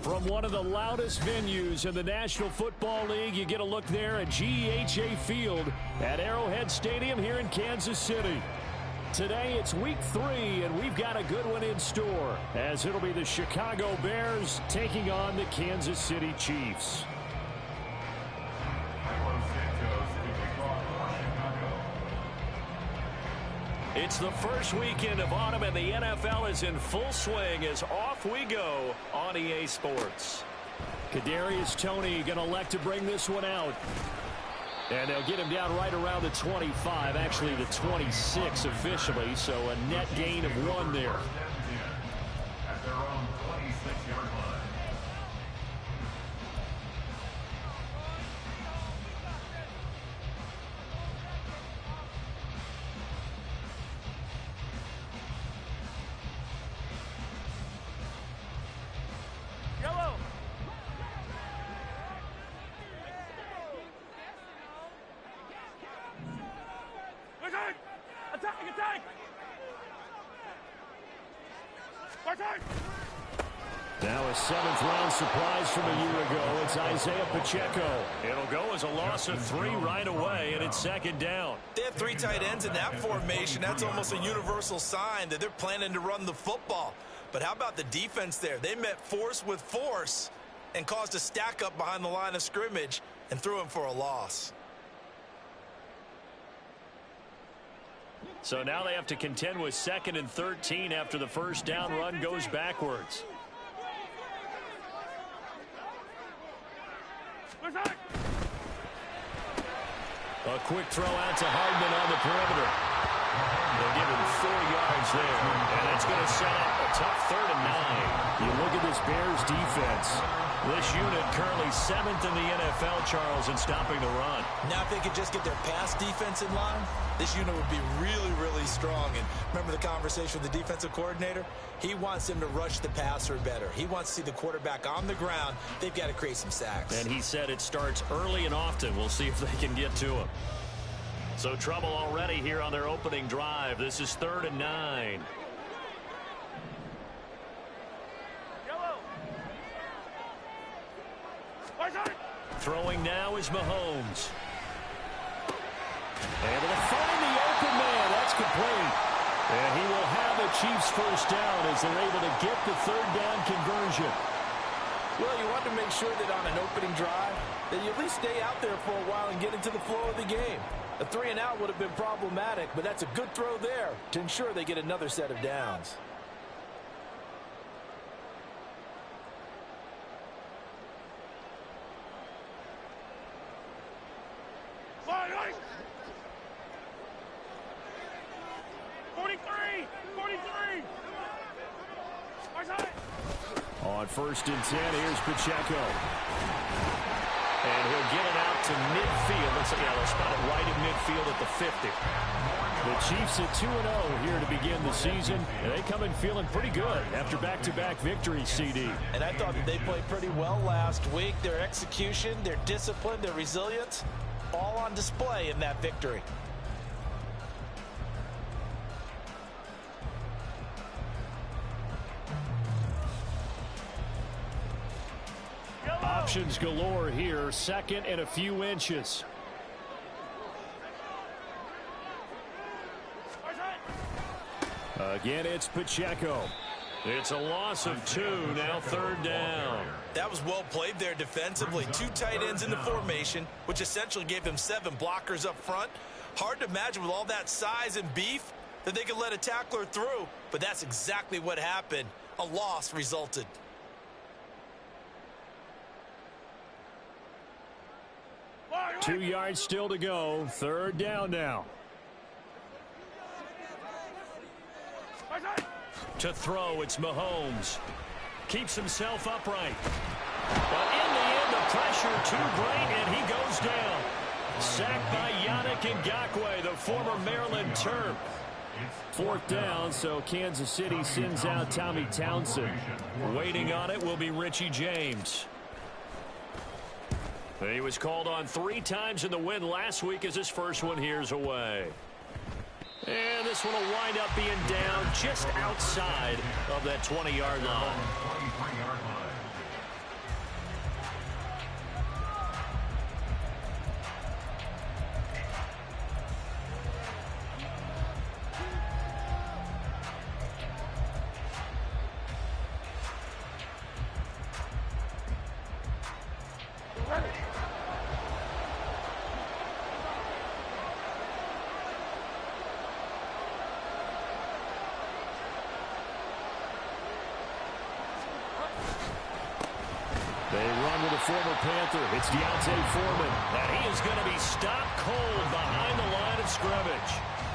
From one of the loudest venues in the National Football League, you get a look there at GEHA Field at Arrowhead Stadium here in Kansas City. Today it's week 3, and we've got a good one in store, as it'll be the Chicago Bears taking on the Kansas City Chiefs. It's the first weekend of autumn, and the NFL is in full swing as off we go on EA Sports. Kadarius Toney going to elect to bring this one out. And they'll get him down right around the 25, actually the 26 officially, so a net gain of 1 there. At their own 26-yard line. Now a 7th-round surprise from a year ago. It's Isaiah Pacheco. It'll go as a loss of 3 right away, and it's 2nd down. They have 3 tight ends in that formation. That's almost a universal sign that they're planning to run the football. But how about the defense there? They met force with force and caused a stack up behind the line of scrimmage and threw him for a loss. So now they have to contend with 2nd and 13 after the first down run goes backwards. A quick throw out to Hardman on the perimeter. They'll give him 4 yards there, and it's going to set up a tough 3rd and 9. You look at this Bears defense. This unit currently 7th in the NFL, Charles, in stopping the run. Now if they could just get their pass defense in line, this unit would be really, really strong. And remember the conversation with the defensive coordinator? He wants them to rush the passer better. He wants to see the quarterback on the ground. They've got to create some sacks. And he said it starts early and often. We'll see if they can get to him. So trouble already here on their opening drive. This is 3rd and 9. Throwing now is Mahomes. Able to find the open man. That's complete. And he will have the Chiefs first down as they're able to get the 3rd down conversion. Well, you want to make sure that on an opening drive that you at least stay out there for a while and get into the flow of the game. A 3 and out would have been problematic, but that's a good throw there to ensure they get another set of downs. On 1st and 10, here's Pacheco. And he'll get it out to midfield. They'll spot it right at midfield at the 50. The Chiefs at 2-0 here to begin the season. And they come in feeling pretty good after back-to-back victories, CD. And I thought that they played pretty well last week. Their execution, their discipline, their resilience, all on display in that victory. Options galore here. 2nd and a few inches. Again, it's Pacheco. It's a loss of 2, now 3rd down. That was well played there defensively. 2 tight ends in the formation, which essentially gave them 7 blockers up front. Hard to imagine with all that size and beef that they could let a tackler through, but that's exactly what happened. A loss resulted. Two yards still to go. 3rd down now. To throw, it's Mahomes. Keeps himself upright. But in the end, the pressure too great, and he goes down. Sacked by Yannick Ngakoue, the former Maryland Terp. 4th down, so Kansas City sends out Tommy Townsend. Waiting on it will be Richie James. He was called on 3 times in the win last week as his first one here's away. And this one will wind up being down just outside of that 20-yard line. They run with a former Panther. It's Deontay Foreman. And he is going to be stopped cold behind the line of scrimmage.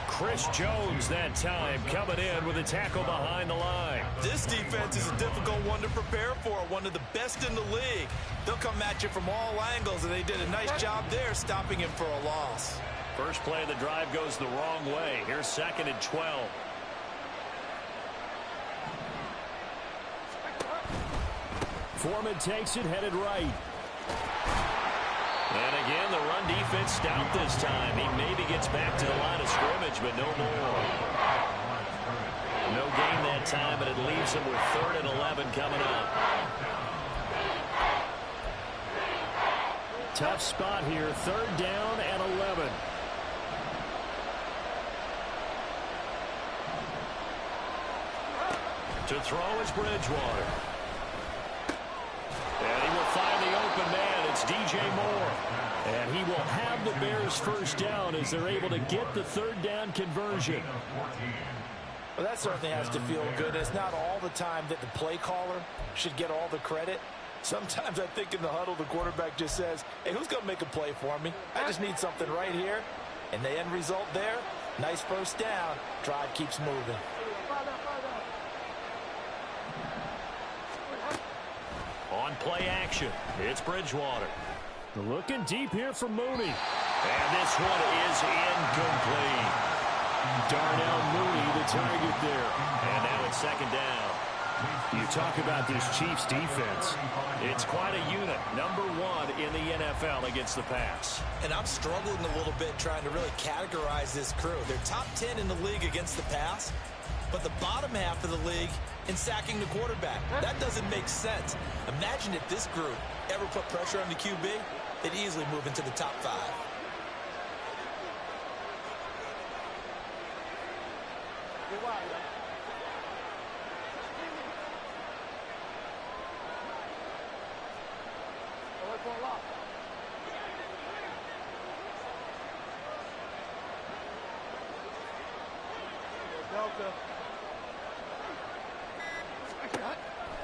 Chris Jones that time coming in with a tackle behind the line. This defense is a difficult one to prepare for, one of the best in the league. They'll come at you from all angles, and they did a nice job there stopping him for a loss. First play of the drive goes the wrong way. Here's 2nd and 12. Foreman takes it, headed right. And again, the run defense stout this time. He maybe gets back to the line of scrimmage, but no more. No gain that time, but it leaves him with 3rd and 11 coming up. Tough spot here, 3rd down and 11. To throw is Bridgewater. And he will find the open man. It's DJ Moore. And he will have the Bears first down as they're able to get the 3rd down conversion. Well, that certainly has to feel good. It's not all the time that the play caller should get all the credit. Sometimes I think in the huddle, the quarterback just says, hey, who's going to make a play for me? I just need something right here. And the end result there, nice first down. Drive keeps moving. On play action, it's Bridgewater. Looking deep here for Mooney. And this one is incomplete. Darnell Mooney, the target there. And now it's 2nd down. You talk about this Chiefs defense. It's quite a unit. #1 in the NFL against the pass. And I'm struggling a little bit trying to really categorize this crew. They're top 10 in the league against the pass, but the bottom half of the league in sacking the quarterback. That doesn't make sense. Imagine if this group ever put pressure on the QB, they'd easily move into the top 5.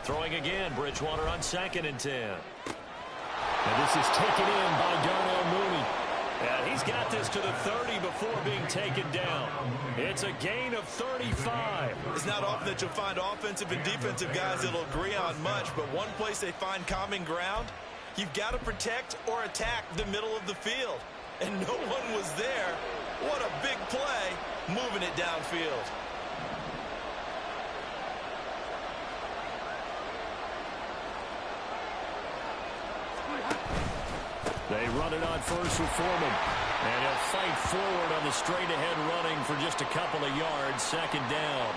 Throwing again, Bridgewater on 2nd and 10. And this is taken in by Darnell Mooney. And he's got this to the 30 before being taken down. It's a gain of 35. It's not often that you'll find offensive and defensive guys that'll agree on much, but one place they find common ground, you've got to protect or attack the middle of the field. And no one was there. What a big play, moving it downfield. They run it on first with Foreman. And he'll fight forward on the straight-ahead running for just a couple of yards. 2nd down.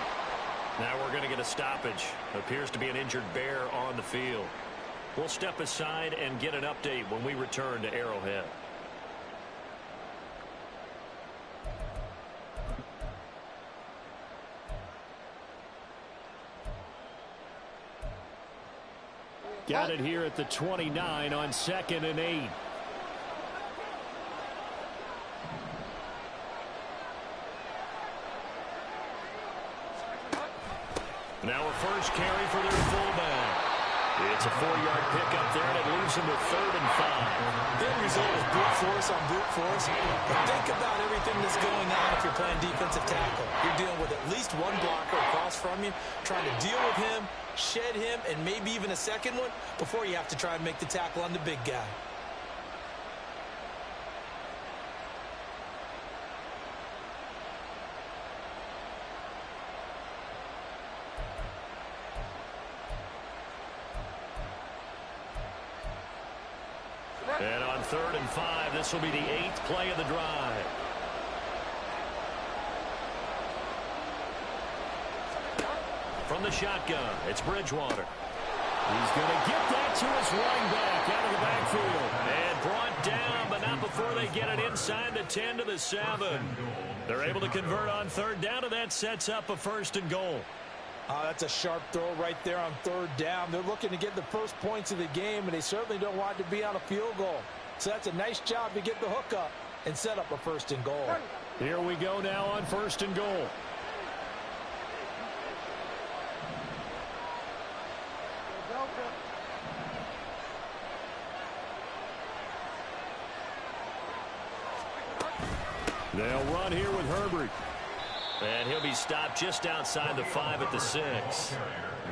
Now we're going to get a stoppage. Appears to be an injured Bear on the field. We'll step aside and get an update when we return to Arrowhead. Got it here at the 29 on 2nd and 8. Now a first carry for their fullback. It's a 4-yard pickup there, and it leaves them with 3rd and 5. The end result is brute force on brute force. But think about everything that's going on if you're playing defensive tackle. You're dealing with at least one blocker across from you, trying to deal with him, shed him, and maybe even a second one before you have to try and make the tackle on the big guy. And on 3rd and 5, this will be the 8th play of the drive. From the shotgun, it's Bridgewater. He's going to get that to his running back out of the backfield. And brought down, but not before they get it inside the 10 to the 7. They're able to convert on 3rd down, and that sets up a 1st and goal. That's a sharp throw right there on 3rd down. They're looking to get the first points of the game, and they certainly don't want it to be on a field goal. So that's a nice job to get the hook up and set up a 1st and goal. Here we go now on 1st and goal. They'll run here with Herbert. And he'll be stopped just outside the 5 at the 6.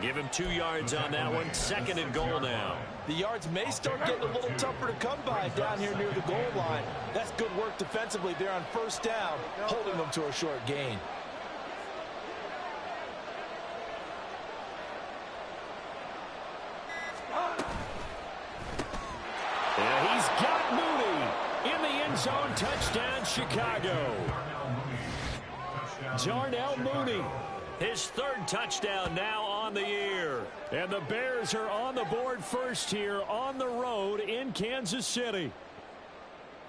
Give him 2 yards on that one. 2nd and goal now. The yards may start getting a little tougher to come by down here near the goal line. That's good work defensively there on 1st down, holding them to a short gain. And he's got Mooney in the end zone. Touchdown, Chicago. Darnell Mooney, his 3rd touchdown now on the year. And the Bears are on the board first here on the road in Kansas City.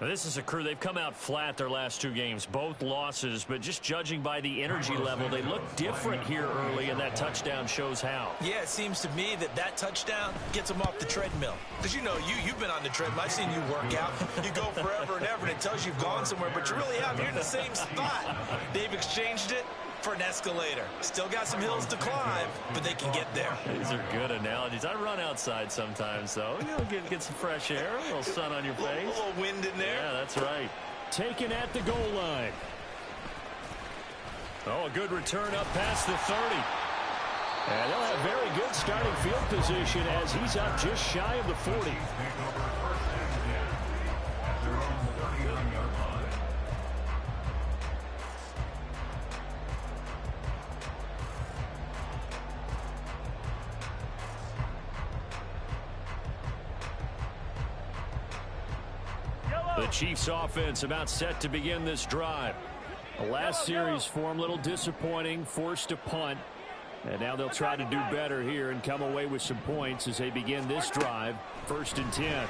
Now, this is a crew. They've come out flat their last 2 games, both losses, but just judging by the energy level, they look different here early, and that touchdown shows how. Yeah, it seems to me that touchdown gets them off the treadmill. Because, you know, you've been on the treadmill. I've seen you work out. You go forever and ever, and it tells you you've gone somewhere, but you really have. You're in the same spot. They've exchanged it for an escalator. Still got some hills to climb, but they can get there. These are good analogies. I run outside sometimes, though. You know, get some fresh air, a little sun on your face. A little wind in there. Yeah, that's right. Taken at the goal line. Oh, a good return up past the 30. And they'll have very good starting field position as he's up just shy of the 40. The Chiefs offense about set to begin this drive. The last series for them, a little disappointing, forced to punt. And now they'll try to do better here and come away with some points as they begin this drive. 1st and 10.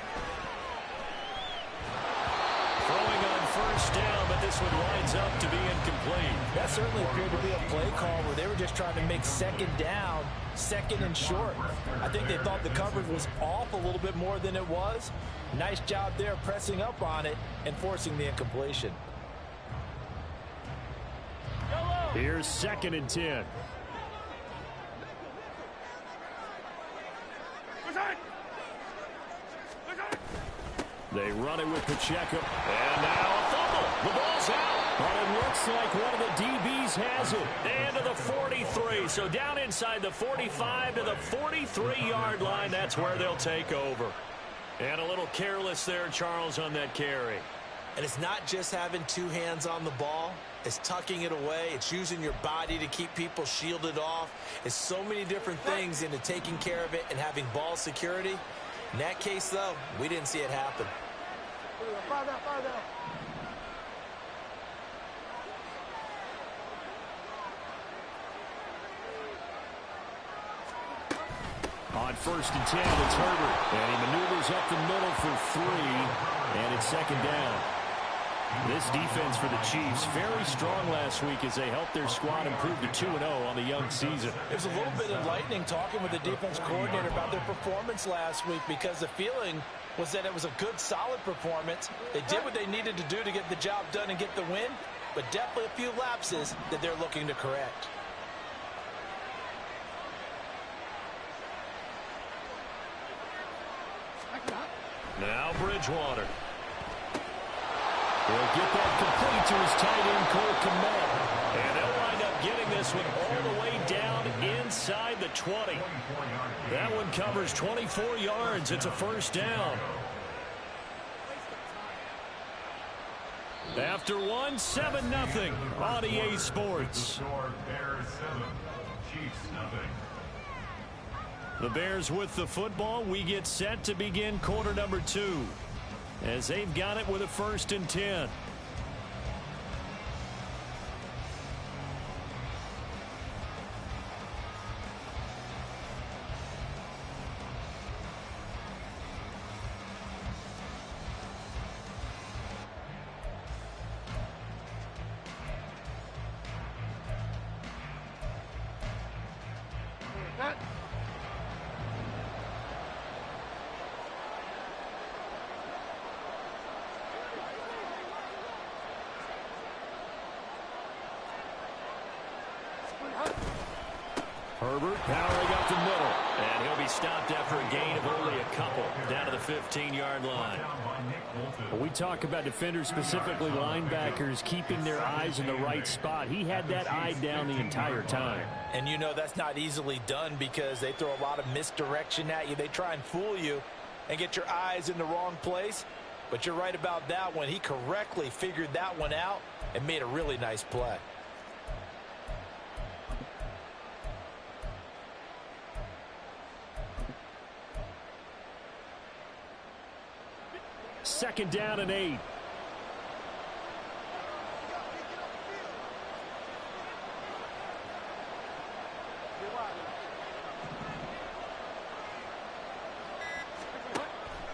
Throwing on 1st down, but this one winds up to be incomplete. That certainly appeared to be a play call where they were just trying to make 2nd down, 2nd and short. I think they thought the coverage was off a little bit more than it was. Nice job there pressing up on it and forcing the incompletion. Here's 2nd and 10. They run it with Pacheco. And now a fumble. The ball's out. But it looks like one of the DBs has it. And to the 43. So down inside the 45 to the 43-yard line. That's where they'll take over. And a little careless there, Charles, on that carry. And it's not just having 2 hands on the ball. It's tucking it away. It's using your body to keep people shielded off. It's so many different things into taking care of it and having ball security. In that case, though, we didn't see it happen. On 1st and 10, it's Herbert. And he maneuvers up the middle for 3. And it's 2nd down. This defense for the Chiefs, very strong last week as they helped their squad improve to 2-0 on the young season. It was a little bit enlightening talking with the defense coordinator about their performance last week because the feeling was that it was a good, solid performance. They did what they needed to do to get the job done and get the win, but definitely a few lapses that they're looking to correct. Now Bridgewater. He'll get that complete to his tight end, Cole Kmet. And they'll wind up getting this one all the way down inside the 20. That one covers 24 yards. It's a 1st down. After 7-0 on EA Sports. The Bears with the football. We get set to begin quarter number 2. As they've got it with a 1st and 10. Herbert powering up the middle. And he'll be stopped after a gain of only a couple down to the 15-yard line. Well, we talk about defenders, specifically linebackers, keeping their eyes in the right spot. He had that eye down the entire time. And you know that's not easily done because they throw a lot of misdirection at you. They try and fool you and get your eyes in the wrong place. But you're right about that one. He correctly figured that one out and made a really nice play. Second down and 8.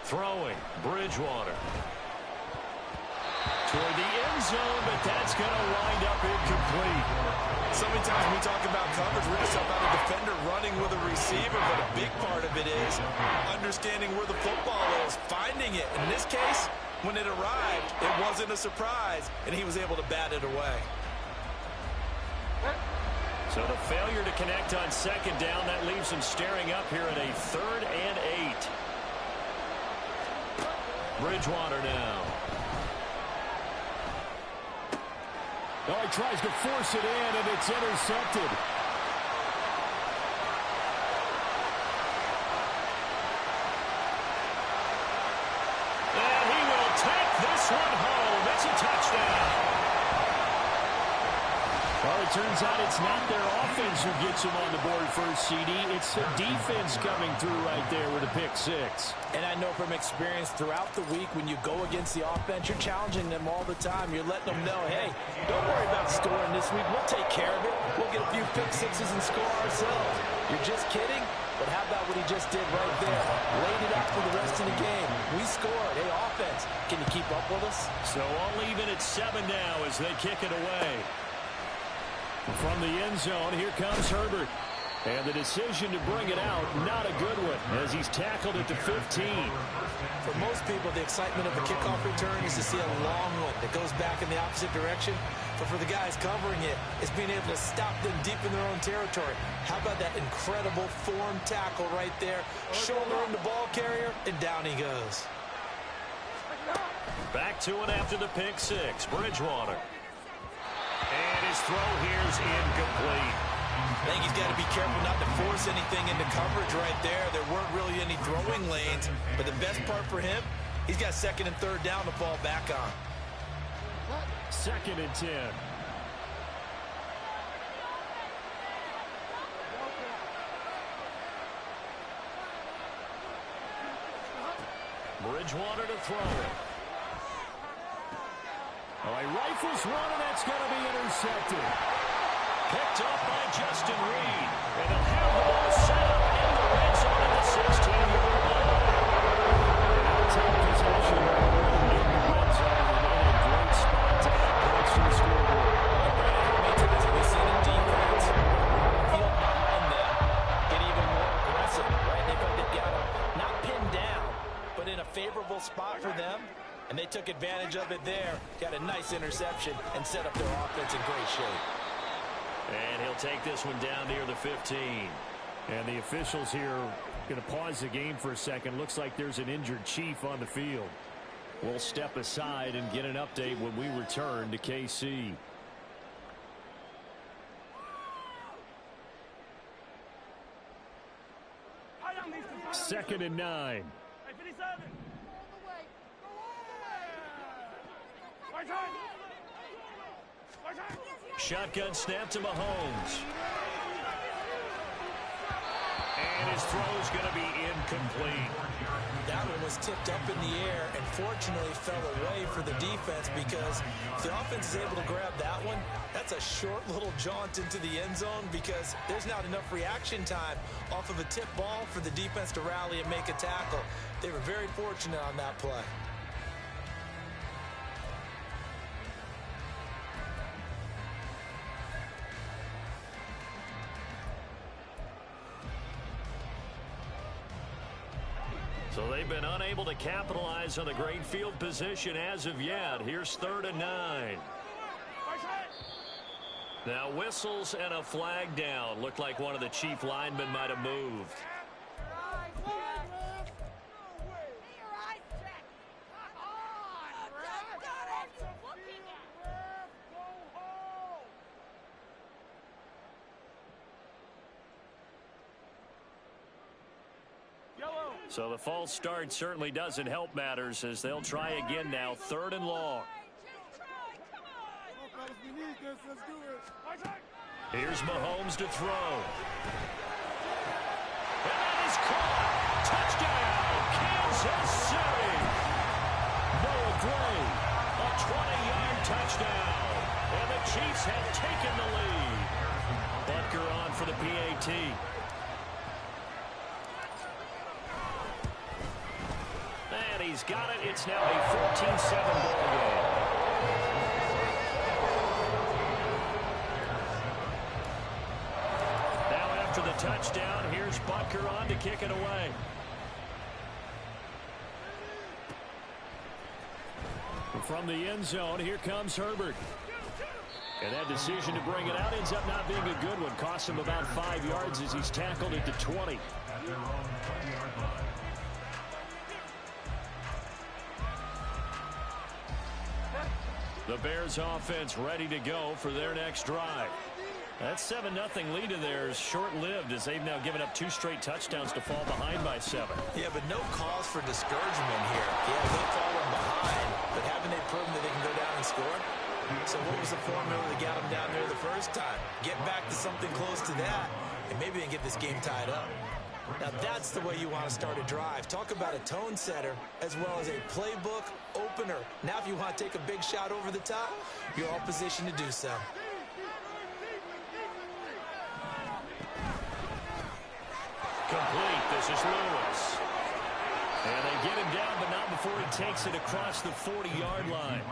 Throwing, Bridgewater. Toward the end zone, but that's going to wind up incomplete. So many times when we talk about coverage, we're just talking about a defender running with a receiver, but a big part of it is understanding where the football is, finding it. In this case, when it arrived, it wasn't a surprise, and he was able to bat it away. So the failure to connect on second down, that leaves him staring up here at a 3rd and 8. Bridgewater now. Oh, he tries to force it in, and it's intercepted. And he will take this one home. It's a touchdown. Well, it turns out it's not their offense who gets them on the board first, CD. It's the defense coming through right there with a pick 6. And I know from experience throughout the week when you go against the offense, you're challenging them all the time. You're letting them know, hey, don't worry about scoring this week. We'll take care of it. We'll get a few pick 6s and score ourselves. You're just kidding? But how about what he just did right there? Laid it out for the rest of the game. We scored. Hey, offense, can you keep up with us? So all even at 7 now as they kick it away. From the end zone, here comes Herbert. And the decision to bring it out, not a good one, as he's tackled at the 15. For most people, the excitement of the kickoff return is to see a long one that goes back in the opposite direction. But for the guys covering it, it's being able to stop them deep in their own territory. How about that incredible form tackle right there? Shouldering the ball carrier, and down he goes. Back to it after the pick 6. Bridgewater. And his throw here is incomplete. I think he's got to be careful not to force anything into coverage right there. There weren't really any throwing lanes, but the best part for him, he's got 2nd and 3rd down to fall back on. 2nd and 10. Bridgewater to throw it. Oh, he rifles one, and that's going to be intercepted. Picked up by Justin Reed. And they'll have the ball set up in the red zone at the 16-yard line. And they'll take possession in the red zone and in a great spot to add points to the scoreboard. We've seen a defense field behind them get even more aggressive, right? They felt they've got them not pinned down, but in a favorable spot for them. And they took advantage of it there, got a nice interception, and set up their offense in great shape. And he'll take this one down near the 15. And the officials here going to pause the game for a second. Looks like there's an injured Chief on the field. We'll step aside and get an update when we return to KC. Second and 9. Shotgun snap to Mahomes. And his throw is going to be incomplete. That one was tipped up in the air and fortunately fell away for the defense because if the offense is able to grab that one, that's a short little jaunt into the end zone because there's not enough reaction time off of a tip ball for the defense to rally and make a tackle. They were very fortunate on that play. So they've been unable to capitalize on the great field position as of yet. Here's 3rd and 9. Now whistles and a flag down. Looked like one of the Chief linemen might have moved. So the false start certainly doesn't help matters as they'll try again now. 3rd and long. Here's Mahomes to throw. And that is caught. Touchdown, Kansas City. Noah Gray, a 20-yard touchdown. And the Chiefs have taken the lead. Butker on for the PAT. And he's got it. It's now a 14-7 ball game. Now after the touchdown, here's Butker on to kick it away. From the end zone, here comes Herbert. And that decision to bring it out ends up not being a good one. Costs him about 5 yards as he's tackled at the 20. At their own 20-yard line. The Bears offense ready to go for their next drive. That 7-0 lead of theirs short-lived as they've now given up 2 straight touchdowns to fall behind by 7. Yeah, but no cause for discouragement here. Yeah, they've fallen behind, but haven't they proven that they can go down and score? So what was the formula that got them down there the first time? Get back to something close to that, and maybe they can get this game tied up. Now that's the way you want to start a drive. Talk about a tone setter as well as a playbook opener. Now if you want to take a big shot over the top, you're all positioned to do so. Complete. This is Lewis. And they get him down, but not before he takes it across the 40-yard line.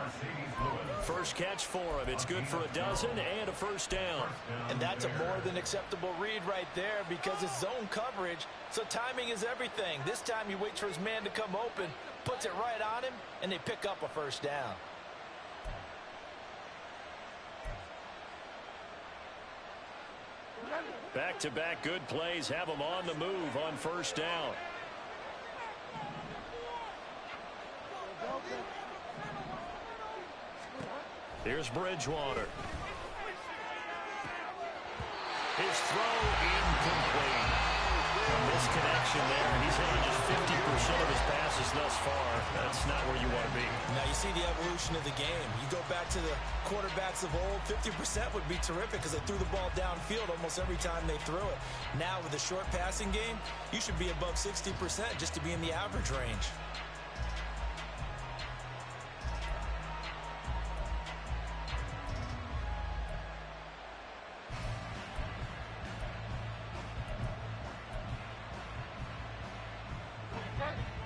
First catch for him. It's good for a dozen and a first down. And that's a more than acceptable read right there because it's zone coverage, so timing is everything. This time he waits for his man to come open, puts it right on him, and they pick up a first down. Back-to-back good plays have him on the move on first down. Here's Bridgewater. His throw incomplete. A misconnection there. He's hit on just 50% of his passes thus far. That's not where you want to be. Now you see the evolution of the game. You go back to the quarterbacks of old, 50% would be terrific because they threw the ball downfield almost every time they threw it. Now with the short passing game, you should be above 60% just to be in the average range.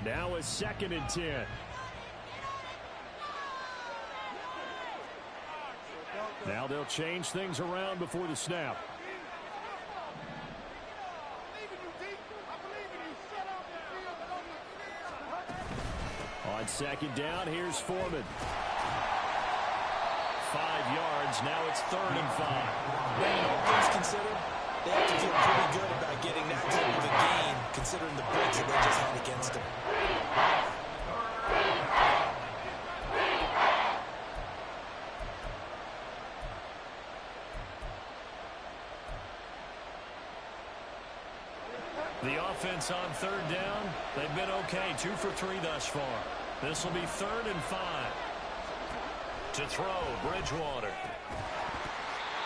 Now it's 2nd and 10. Now they'll change things around before the snap. On 2nd down, here's Foreman. 5 yards. Now it's 3rd and 5. When all things considered, they have to feel pretty good about getting that type of a gain, considering the blitz that they just had against them. The offense on 3rd down, they've been okay. 2 for 3 thus far. This will be 3rd and 5. To throw, Bridgewater.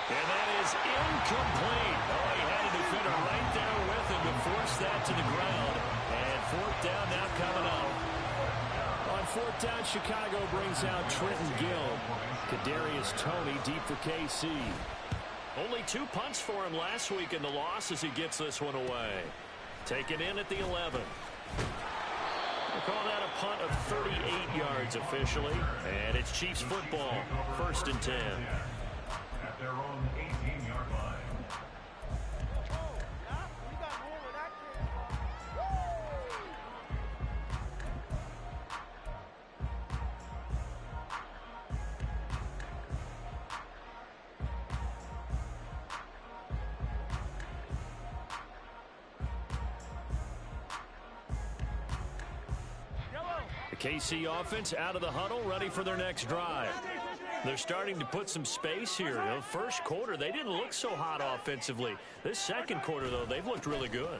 And that is incomplete. Oh, he had a defender right there with him to force that to the ground. And 4th down now coming up. On 4th down, Chicago brings out Trenton Gill. Kadarius Toney deep for KC. Only 2 punts for him last week in the loss as he gets this one away. Taken in at the 11. We'll call that a punt of 38 yards officially. And it's Chiefs football. 1st and 10. At their own 18-yard line. The KC offense out of the huddle, ready for their next drive. They're starting to put some space here. The first quarter, they didn't look so hot offensively. This second quarter, though, they've looked really good.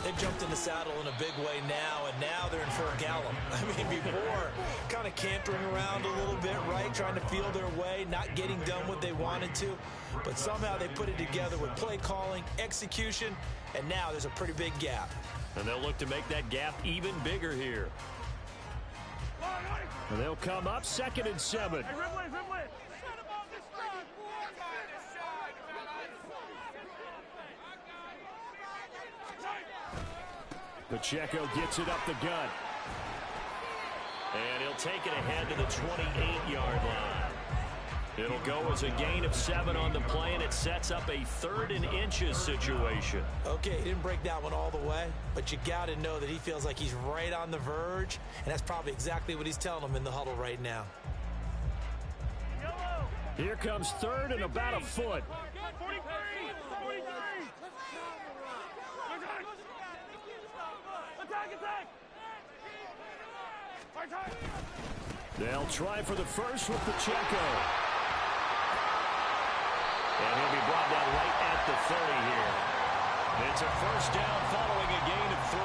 They jumped in the saddle in a big way now, and now they're in full gallop. I mean, before, kind of cantering around a little bit, right, trying to feel their way, not getting done what they wanted to. But somehow they put it together with play calling, execution, and now there's a pretty big gap. And they'll look to make that gap even bigger here. And they'll come up 2nd and 7. Pacheco gets it up the gut. And he'll take it ahead to the 28-yard line. It'll go as a gain of 7 on the play, and it sets up a 3rd and inches situation. Okay, he didn't break that one all the way, but you got to know that he feels like he's right on the verge, and that's probably exactly what he's telling them in the huddle right now. Here comes 3rd and about a foot. They'll try for the first with Pacheco. And he'll be brought down right at the 30 here. It's a first down following a gain of 3.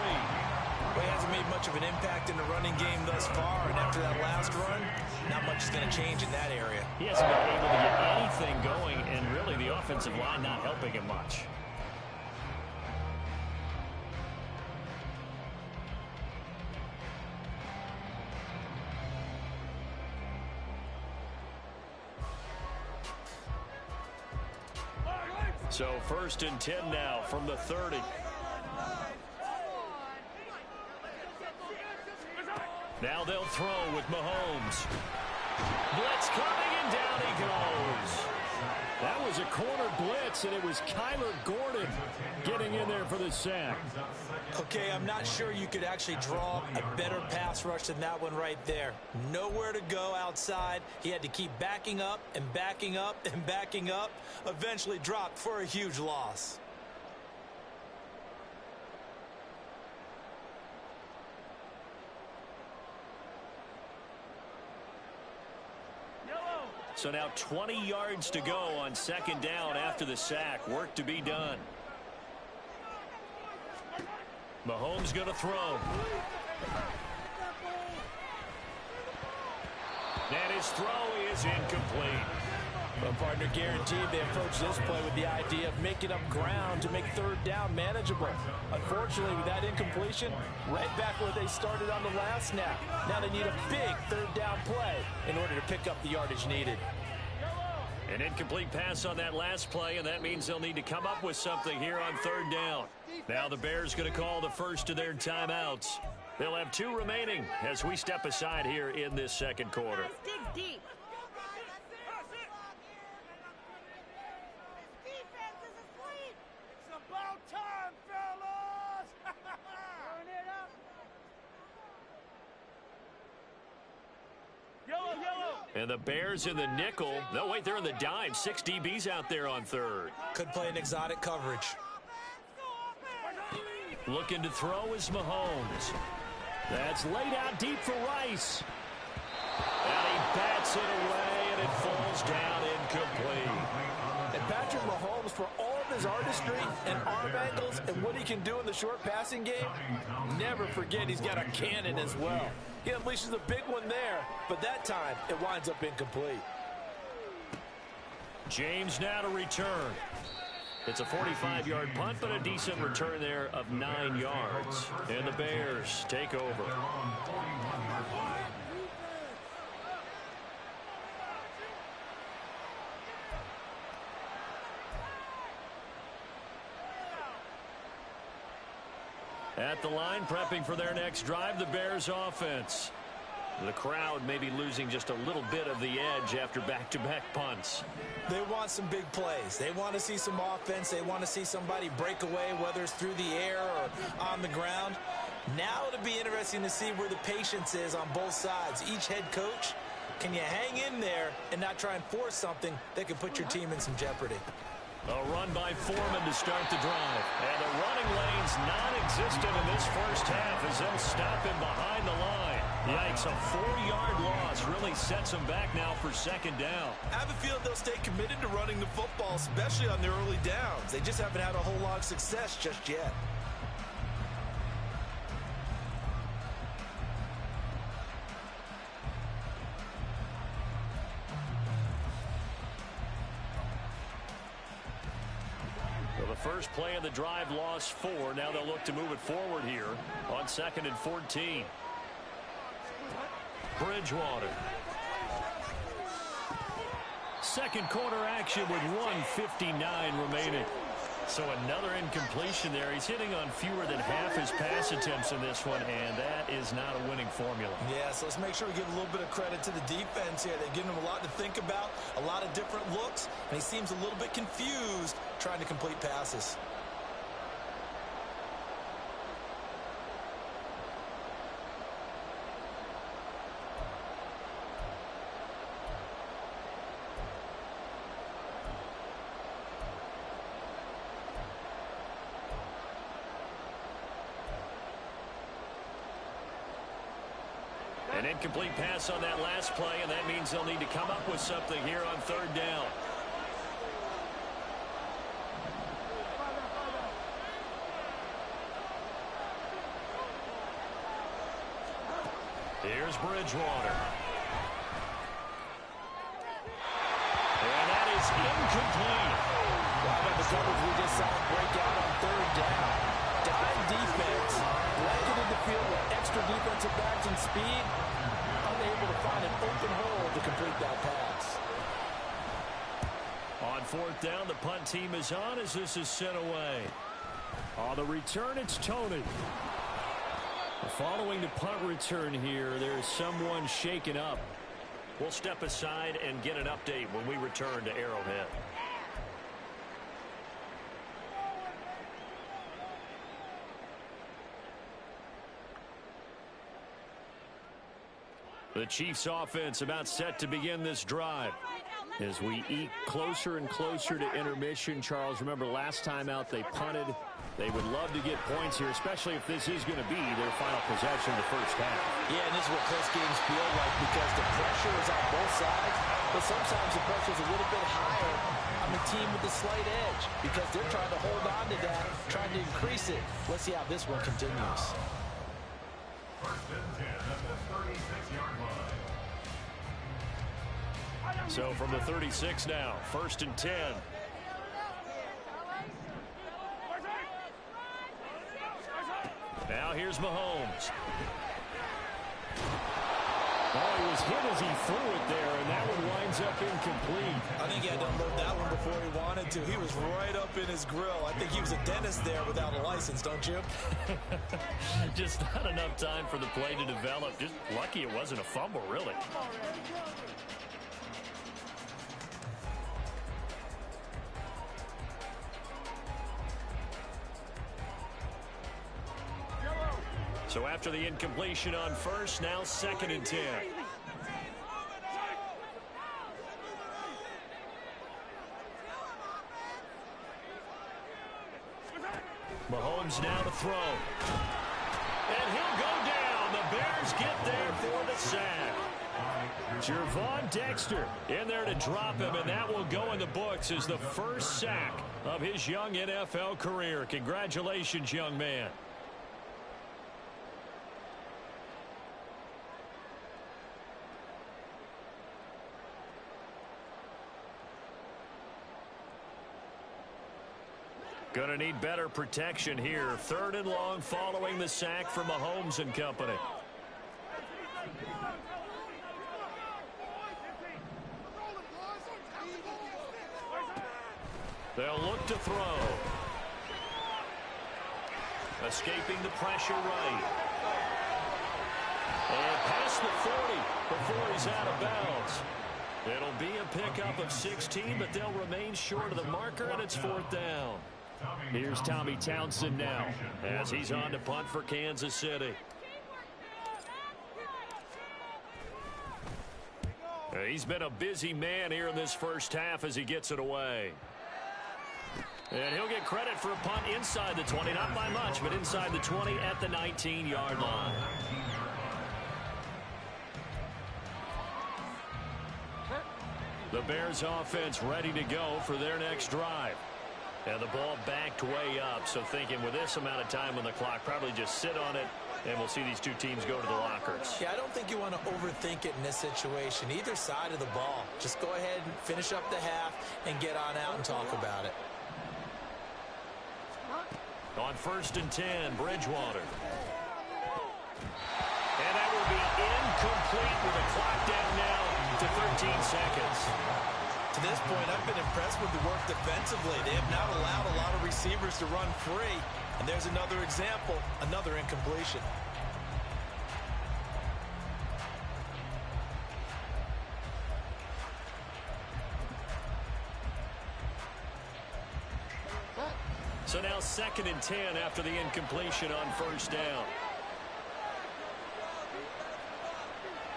Well, he hasn't made much of an impact in the running game thus far, and after that last run, not much is going to change in that area. He hasn't been able to get anything going, and really the offensive line not helping him much. So 1st and 10 now from the 30. Now they'll throw with Mahomes. Blitz coming, and down he goes. That was a corner blitz, and it was Kyler Gordon getting in there for the sack. Okay, I'm not sure you could actually draw a better pass rush than that one right there. Nowhere to go outside. He had to keep backing up and backing up and backing up. Eventually dropped for a huge loss. So now 20 yards to go on 2nd down after the sack. Work to be done. Mahomes going to throw. And his throw is incomplete. Well, partner, guaranteed they approach this play with the idea of making up ground to make 3rd down manageable. Unfortunately, with that incompletion, right back where they started on the last snap. Now they need a big 3rd down play in order to pick up the yardage needed. An incomplete pass on that last play, and that means they'll need to come up with something here on 3rd down. Now the Bears going to call the first of their timeouts. They'll have 2 remaining as we step aside here in this 2nd quarter. Dig deep. And the Bears in the nickel. No, wait, they're in the dime. 6 DBs out there on 3rd. Could play an exotic coverage. Looking to throw is Mahomes. That's laid out deep for Rice. And he bats it away, and it falls down incomplete. And Patrick Mahomes, for all of his artistry and arm angles and what he can do in the short passing game, never forget he's got a cannon as well. He unleashes a big one there, but that time it winds up incomplete. James now to return. It's a 45-yard punt, but a decent return there of 9 yards. And the Bears take over. At the line, prepping for their next drive, the Bears offense. The crowd may be losing just a little bit of the edge after back-to-back punts. They want some big plays. They want to see some offense. They want to see somebody break away, whether it's through the air or on the ground. Now it'll be interesting to see where the patience is on both sides. Each head coach, can you hang in there and not try and force something that could put your team in some jeopardy? A run by Foreman to start the drive. And the running lane's non-existent in this first half as they'll stop him behind the line. Yikes, a 4-yard loss really sets him back now for second down. I have a feeling they'll stay committed to running the football, especially on the early downs. They just haven't had a whole lot of success just yet. First play of the drive lost 4. Now they'll look to move it forward here on 2nd and 14. Bridgewater. Second quarter action with 1:59 remaining. So another incompletion there. He's hitting on fewer than half his pass attempts in this one, and that is not a winning formula. Yeah, so let's make sure we give a little bit of credit to the defense here. They've given him a lot to think about, a lot of different looks, and he seems a little bit confused trying to complete passes. An incomplete pass on that last play, and that means they'll need to come up with something here on 3rd down. Here's Bridgewater. And that is incomplete. How about the coverage we just saw break out on 3rd down? Dime defense, blanketed the field with extra defensive backs and speed, unable to find an open hole to complete that pass. On 4th down, the punt team is on as this is sent away. On the return, it's Tony. Following the punt return here, there's someone shaken up. We'll step aside and get an update when we return to Arrowhead. The Chiefs offense about set to begin this drive. As we eke closer and closer to intermission, Charles, remember last time out they punted. They would love to get points here, especially if this is going to be their final possession of the first half. Yeah, and this is what close games feel like because the pressure is on both sides, but sometimes the pressure is a little bit higher on the team with the slight edge because they're trying to hold on to that, trying to increase it. Let's see how this one continues. First and 10 at the 36-yard line. So from the 36 now, 1st and 10. Now here's Mahomes. Oh, he was hit as he threw it there, and that one winds up incomplete. I think he had to unload that one before he wanted to. He was right up in his grill. I think he was a dentist there without a license, don't you? Just not enough time for the play to develop. Just lucky it wasn't a fumble, really. So after the incompletion on 1st, now 2nd and 10. Mahomes now to throw. And he'll go down. The Bears get there for the sack. Gervon Dexter in there to drop him, and that will go in the books as the first sack of his young NFL career. Congratulations, young man. Going to need better protection here. 3rd and long following the sack from Mahomes and company. They'll look to throw. Escaping the pressure right. And past the 40 before he's out of bounds. It'll be a pickup of 16, but they'll remain short of the marker, and it's 4th down. Here's Tommy Townsend now as he's on to punt for Kansas City. He's been a busy man here in this first half as he gets it away. And he'll get credit for a punt inside the 20, not by much, but inside the 20 at the 19-yard line. The Bears offense ready to go for their next drive. And the ball backed way up, so thinking with this amount of time on the clock, probably just sit on it, and we'll see these two teams go to the lockers. Yeah, I don't think you want to overthink it in this situation. Either side of the ball. Just go ahead and finish up the half and get on out and talk about it. On 1st and 10, Bridgewater. And that will be incomplete with the clock down now to 13 seconds. To this point, I've been impressed with the work defensively. They have not allowed a lot of receivers to run free. And there's another example, another incompletion. So now 2nd and 10 after the incompletion on 1st down.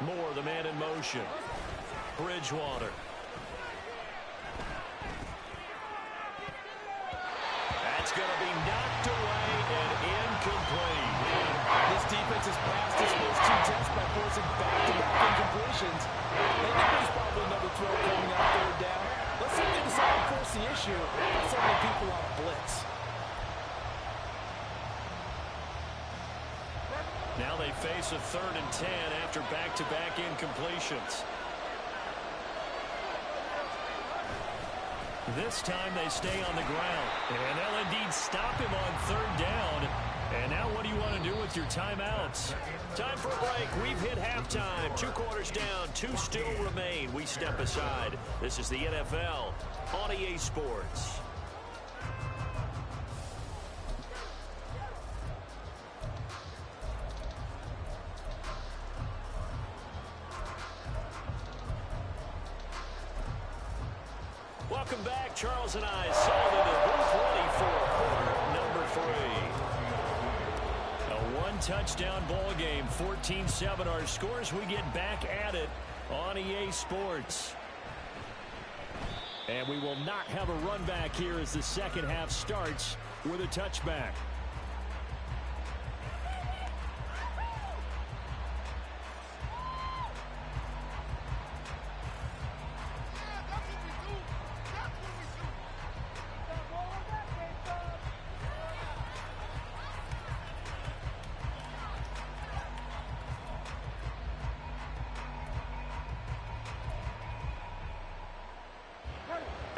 Moore, the man in motion. Bridgewater. That's going to be knocked away and incomplete. This defense has passed its first two tests by forcing back-to-back incompletions. They know there's probably another throw coming out 3rd down. Let's see if they decide to force the issue by sending people on a blitz. Now they face a 3rd and 10 after back-to-back incompletions. This time they stay on the ground. And they'll indeed stop him on 3rd down. And now what do you want to do with your timeouts? Time for a break. We've hit halftime. 2 quarters down. 2 still remain. We step aside. This is the NFL on EA Sports. Welcome back. Charles and I settled into the booth ready for quarter number 3. A 1-touchdown ball game, 14-7 our scores. We get back at it on EA Sports. And we will not have a run back here as the second half starts with a touchback.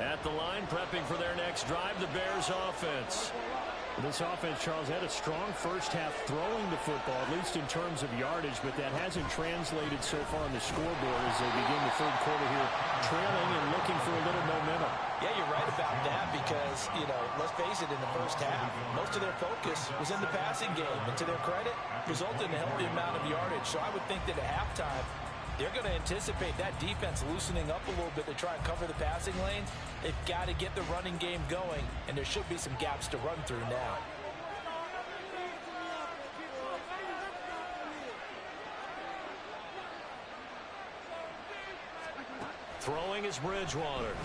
At the line, prepping for their next drive, the Bears offense. This offense, Charles, had a strong first half throwing the football, at least in terms of yardage, but that hasn't translated so far on the scoreboard as they begin the 3rd quarter here, trailing and looking for a little momentum. Yeah, you're right about that because, let's face it, in the first half, most of their focus was in the passing game. And to their credit, resulted in a healthy amount of yardage. So I would think that at halftime, they're going to anticipate that defense loosening up a little bit to try and cover the passing lanes. They've got to get the running game going, and there should be some gaps to run through now. Throwing is Bridgewater.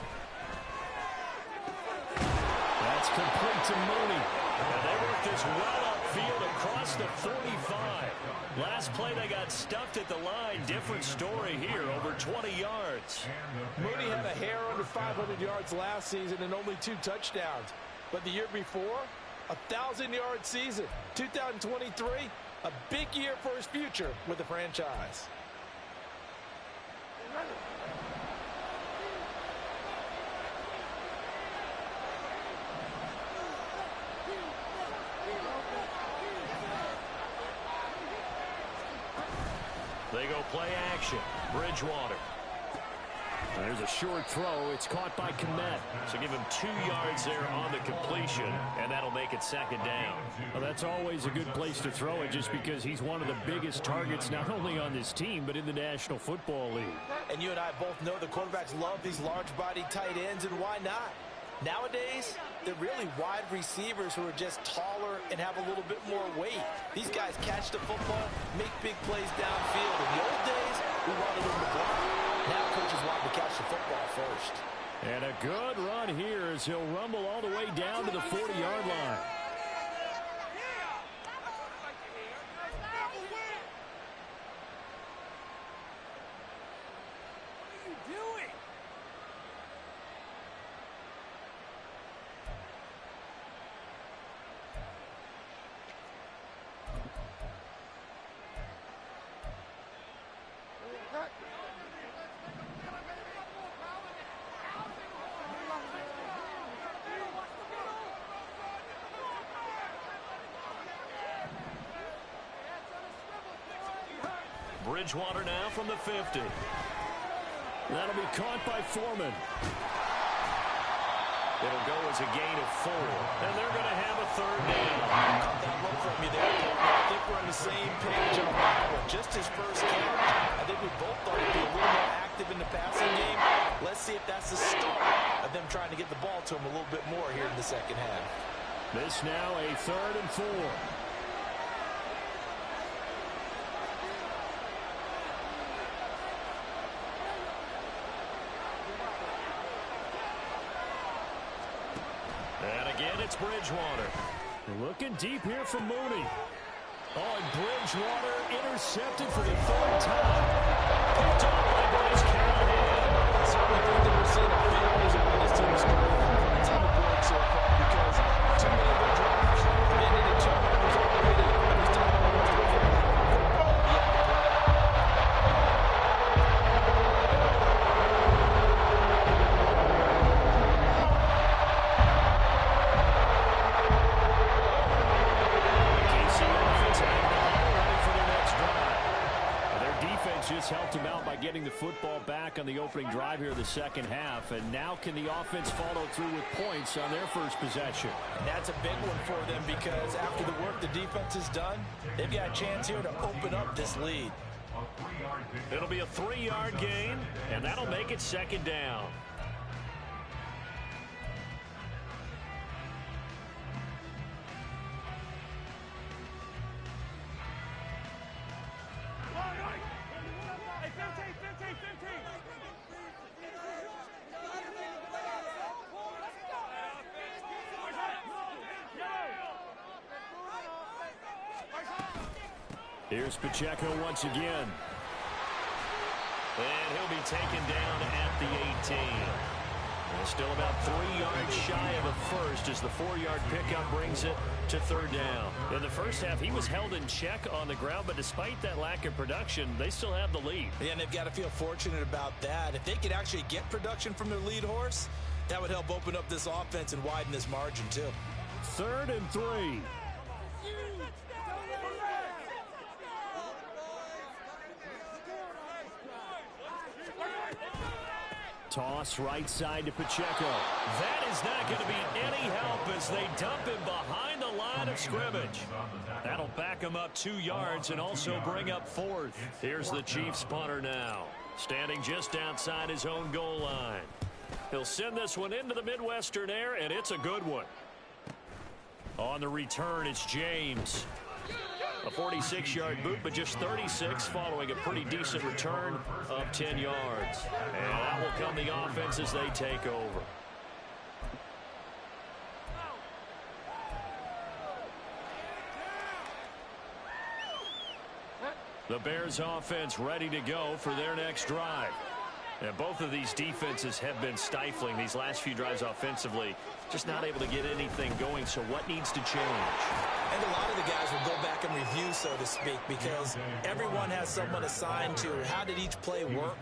That's complete to Mooney. And they work this well upfield across the 45. Last play they got stuffed at the line. Different story here, over 20 yards. Mooney had a hair under 500 yards last season and only 2 touchdowns. But the year before, 1,000-yard season. 2023, a big year for his future with the franchise. They go play action. Bridgewater. There's a short throw. It's caught by Komet. So give him 2 yards there on the completion, and that'll make it 2nd down. Well, that's always a good place to throw it just because he's one of the biggest targets not only on this team but in the National Football League. And you and I both know the quarterbacks love these large-body tight ends, and why not? Nowadays, they're really wide receivers who are just taller and have a little bit more weight. These guys catch the football, make big plays downfield. In the old days, we wanted them to block. Now coaches want to catch the football first. And a good run here as he'll rumble all the way down to the 40-yard line. Bridgewater now from the 50. That'll be caught by Foreman. It'll go as a gain of 4, and they're going to have a third down. Caught that look from you there, Courtney. I think we're on the same page on that one. Just his first catch. I think we both thought he'd be a little more active in the passing game. Let's see if that's the start of them trying to get the ball to him a little bit more here in the second half. This now a 3rd and 4. It's Bridgewater. Looking deep here from Mooney. Oh, and Bridgewater intercepted for the 3rd time. Picked up by Bryce Callahan. I certainly think that we're seeing a big result this team scoring points on the board so far because too many of their drives they needed turnovers already. This team almost went for just helped him out by getting the football back on the opening drive here in the second half. And now can the offense follow through with points on their first possession? And that's a big one for them because after the work the defense has done, they've got a chance here to open up this lead. It'll be a 3-yard gain, and that'll make it 2nd down. Here's Pacheco once again. And he'll be taken down at the 18. And still about 3 yards shy of a first as the 4-yard pickup brings it to 3rd down. In the first half, he was held in check on the ground, but despite that lack of production, they still have the lead. Yeah, and they've got to feel fortunate about that. If they could actually get production from their lead horse, that would help open up this offense and widen this margin too. 3rd and 3. Toss right side to Pacheco. That is not going to be any help as they dump him behind the line of scrimmage. That'll back him up 2 yards and also bring up 4th. Here's the Chiefs punter now, standing just outside his own goal line. He'll send this one into the Midwestern air, and it's a good one. On the return, it's James. A 46-yard boot, but just 36 following a pretty decent return of 10 yards. And that will come the offense as they take over. The Bears offense ready to go for their next drive. And both of these defenses have been stifling these last few drives offensively. Just not able to get anything going, so what needs to change? And a lot of the guys will go back and review, so to speak, because everyone has someone assigned to how did each play work.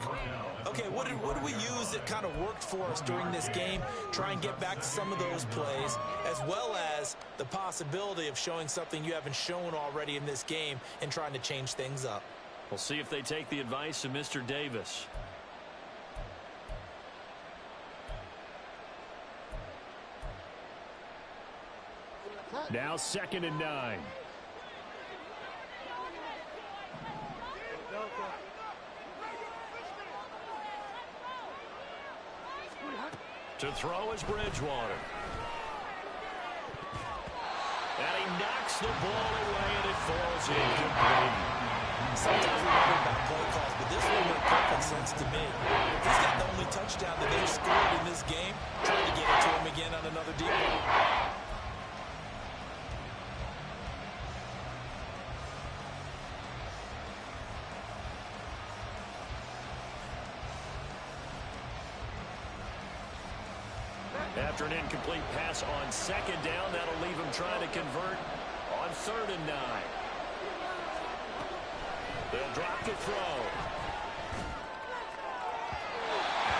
Okay, what did we use that kind of worked for us during this game? Try and get back to some of those plays, as well as the possibility of showing something you haven't shown already in this game and trying to change things up. We'll see if they take the advice of Mr. Davis. Now 2nd and 9. To throw is Bridgewater. And he knocks the ball away, and it falls incomplete. Sometimes we wonder about play calls, but this one made perfect sense to me. He's got the only touchdown that they've scored in this game. After an incomplete pass on second down, that'll leave him trying to convert on 3rd and 9. They'll drop the throw.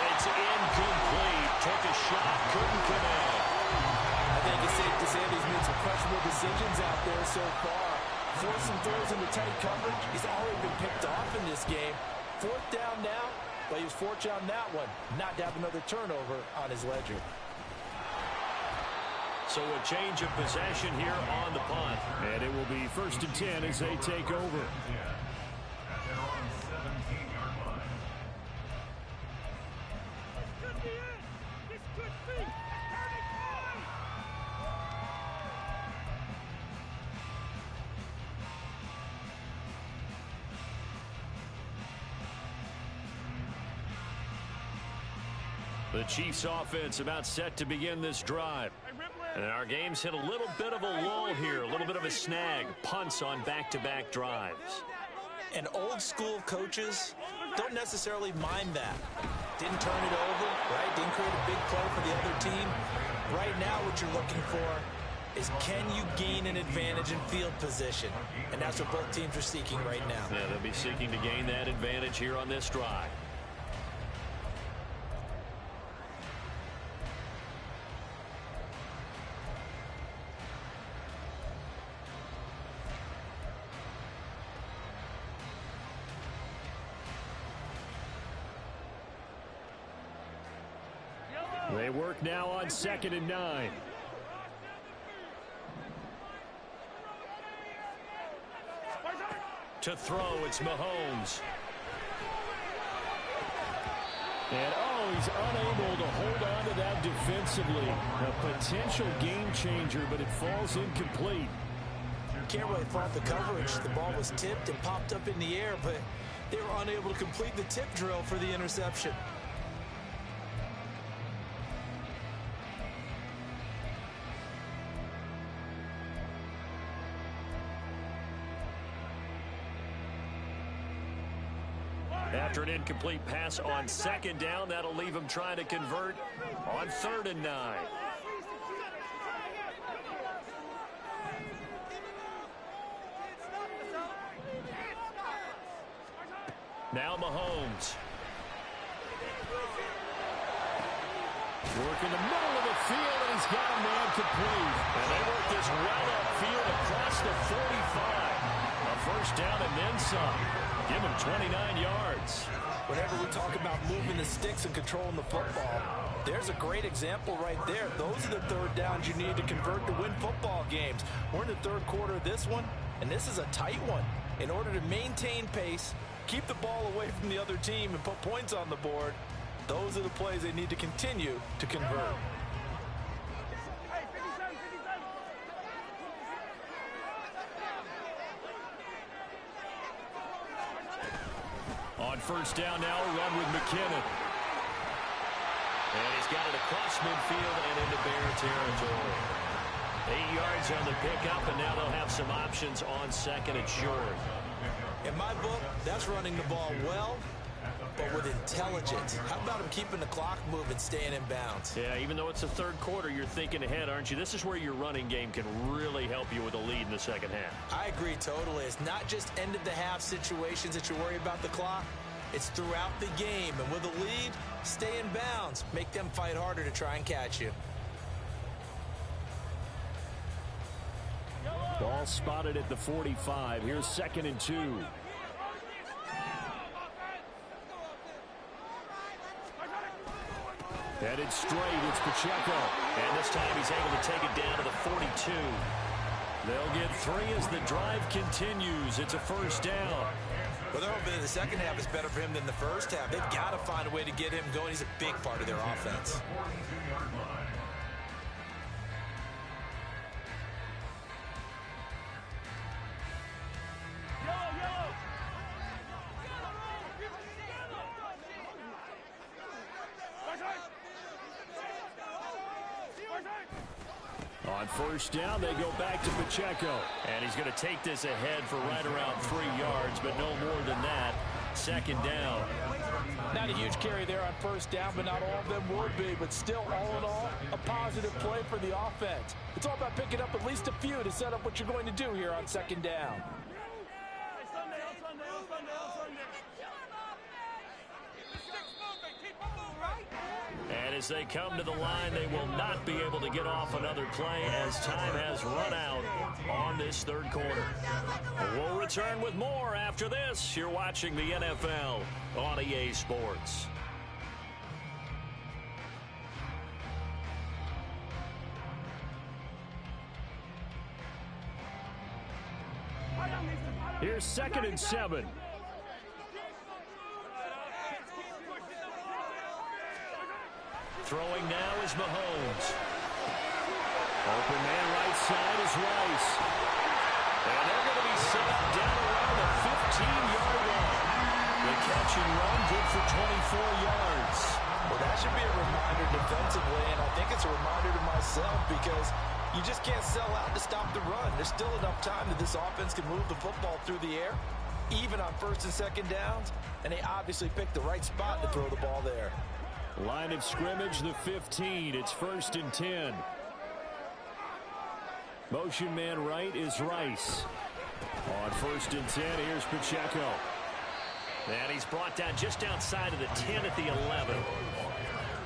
It's incomplete. Took a shot, couldn't connect. I think it's safe to say that he's made some questionable decisions out there so far. Forcing throws into tight coverage. He's already been picked off in this game. 4th down now, but he was fortunate on that one, not to have another turnover on his ledger. So a change of possession here on the punt. And it will be 1st and 10 as they take over. At their own 17-yard line. The Chiefs offense about set to begin this drive. And our game's hit a little bit of a lull here, a little bit of a snag. Punts on back-to-back drives. And old-school coaches don't necessarily mind that. Didn't turn it over, right? Didn't create a big play for the other team. Right now what you're looking for is can you gain an advantage in field position? And that's what both teams are seeking right now. Yeah, they'll be seeking to gain that advantage here on this drive. They work now on 2nd and 9. To throw, it's Mahomes. And, he's unable to hold on to that defensively. A potential game changer, but it falls incomplete. Can't really fault the coverage. The ball was tipped and popped up in the air, but they were unable to complete the tip drill for the interception. After an incomplete pass on 2nd down, that'll leave him trying to convert on 3rd and 9. Now Mahomes. Work in the middle of the field, and he's got a man complete. And they work this well upfield across the 45. A 1st down and then some. Give him 29 yards. Whenever we talk about moving the sticks and controlling the football, there's a great example right there. Those are the 3rd downs you need to convert to win football games. We're in the 3rd quarter of this one, and this is a tight one. In order to maintain pace, keep the ball away from the other team, and put points on the board, those are the plays they need to continue to convert. On 1st down now, a run with McKinnon. And he's got it across midfield and into Bear territory. 8 yards on the pickup, and now they'll have some options on 2nd and short. In my book, that's running the ball well, but with intelligence. How about him keeping the clock moving, staying in bounds? Yeah, even though it's the 3rd quarter, you're thinking ahead, aren't you? This is where your running game can really help you with a lead in the 2nd half. I agree totally. It's not just end-of-the-half situations that you worry about the clock. It's throughout the game. And with a lead, stay in bounds. Make them fight harder to try and catch you. Ball spotted at the 45. Here's 2nd and 2. Headed straight, it's Pacheco. And this time he's able to take it down to the 42. They'll get 3 as the drive continues. It's a 1st down. Well, they're hoping that the 2nd half is better for him than the 1st half. They've got to find a way to get him going. He's a big part of their offense. 42-yard line. On 1st down, they go back to Pacheco. And he's going to take this ahead for right around 3 yards, but no more than that. 2nd down. Not a huge carry there on first down, but not all of them would be. But still, all in all, a positive play for the offense. It's all about picking up at least a few to set up what you're going to do here on second down. And as they come to the line, they will not be able to get off another play as time has run out on this third quarter. We'll return with more after this. You're watching the NFL on EA Sports. Here's 2nd and 7. Throwing now is Mahomes. Open man right side is Rice. And they're going to be set up down around the 15-yard line. The catch and run good for 24 yards. Well, that should be a reminder defensively, and I think it's a reminder to myself because you just can't sell out to stop the run. There's still enough time that this offense can move the football through the air, even on first and second downs, and they obviously picked the right spot to throw the ball there. Line of scrimmage, the 15. It's 1st and 10. Motion man right is Rice. On 1st and 10, here's Pacheco. And he's brought down just outside of the 10 at the 11.